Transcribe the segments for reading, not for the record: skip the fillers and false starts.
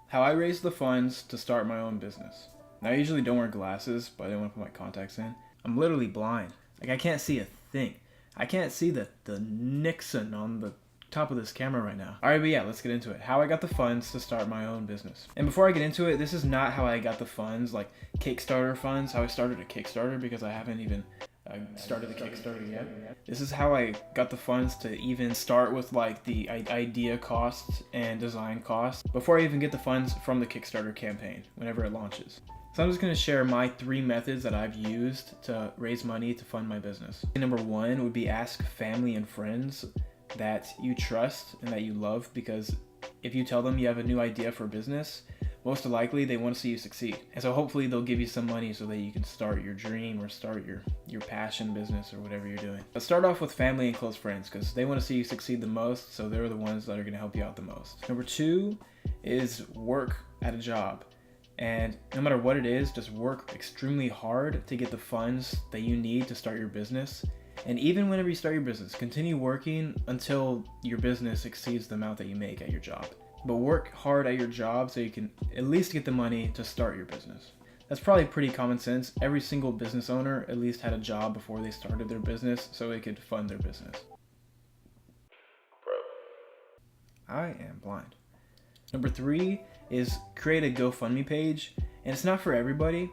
How I raised the funds to start my own business. Now, I usually don't wear glasses, but I didn't want to put my contacts in. I'm literally blind. Like, I can't see a thing. I can't see the Nixon on the top of this camera right now. Alright, but yeah, let's get into it. How I got the funds to start my own business. And before I get into it, this is not how I got the funds, like Kickstarter funds, how I started a Kickstarter, because I haven't even started the Kickstarter yet. This is how I got the funds to even start with like the idea costs and design costs before I even get the funds from the Kickstarter campaign whenever it launches. So I'm just going to share my 3 methods that I've used to raise money to fund my business. Number 1 would be ask family and friends that you trust and that you love, because if you tell them you have a new idea for a business, most likely they want to see you succeed. And so hopefully they'll give you some money so that you can start your dream or start your passion business or whatever you're doing. But start off with family and close friends, because they want to see you succeed the most, so they're the ones that are going to help you out the most. Number 2 is work at a job. And no matter what it is, just work extremely hard to get the funds that you need to start your business. And even whenever you start your business, continue working until your business exceeds the amount that you make at your job. But work hard at your job so you can at least get the money to start your business. That's probably pretty common sense. Every single business owner at least had a job before they started their business so they could fund their business. Bro, I am blind. Number 3 is create a GoFundMe page. And it's not for everybody.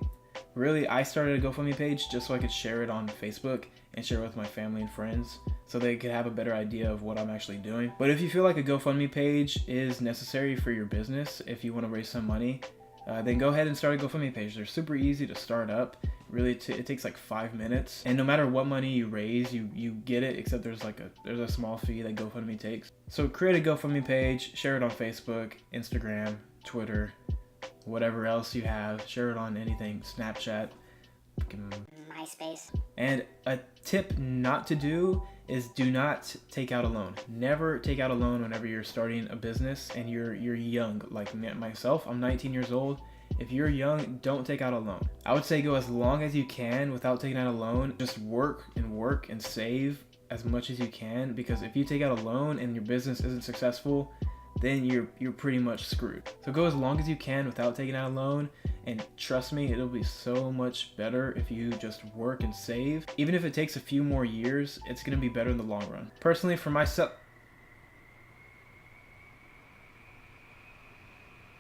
Really, I started a GoFundMe page just so I could share it on Facebook and share it with my family and friends so they could have a better idea of what I'm actually doing. But if you feel like a GoFundMe page is necessary for your business, if you want to raise some money, then go ahead and start a GoFundMe page. They're super easy to start up. Really, it takes like 5 minutes. And no matter what money you raise, you get it, except there's a small fee that GoFundMe takes. So create a GoFundMe page, share it on Facebook, Instagram, Twitter, whatever else you have. Share it on anything, Snapchat, MySpace. And a tip not to do is do not take out a loan. Never take out a loan whenever you're starting a business and you're young. Like myself, I'm 19 years old. If you're young, don't take out a loan. I would say go as long as you can without taking out a loan. Just work and save as much as you can, because if you take out a loan and your business isn't successful, then you're pretty much screwed. So go as long as you can without taking out a loan, and trust me, it'll be so much better if you just work and save. Even if it takes a few more years, it's gonna be better in the long run. Personally, for myself,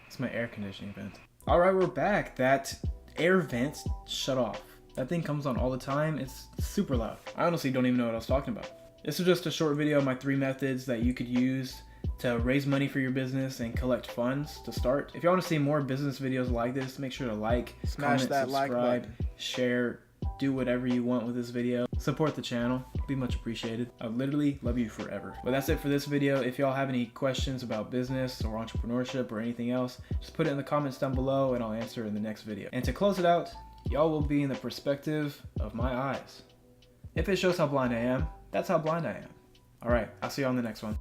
it's my air conditioning vent. All right, we're back. That air vent shut off. That thing comes on all the time. It's super loud. I honestly don't even know what I was talking about. This is just a short video of my 3 methods that you could use to raise money for your business and collect funds to start. If you want to see more business videos like this, make sure to like, smash comment, that subscribe, like button, share, do whatever you want with this video. Support the channel. It'd be much appreciated. I literally love you forever. But that's it for this video. If y'all have any questions about business or entrepreneurship or anything else, just put it in the comments down below and I'll answer in the next video. And to close it out, y'all will be in the perspective of my eyes. If it shows how blind I am, that's how blind I am. All right, I'll see you on the next one.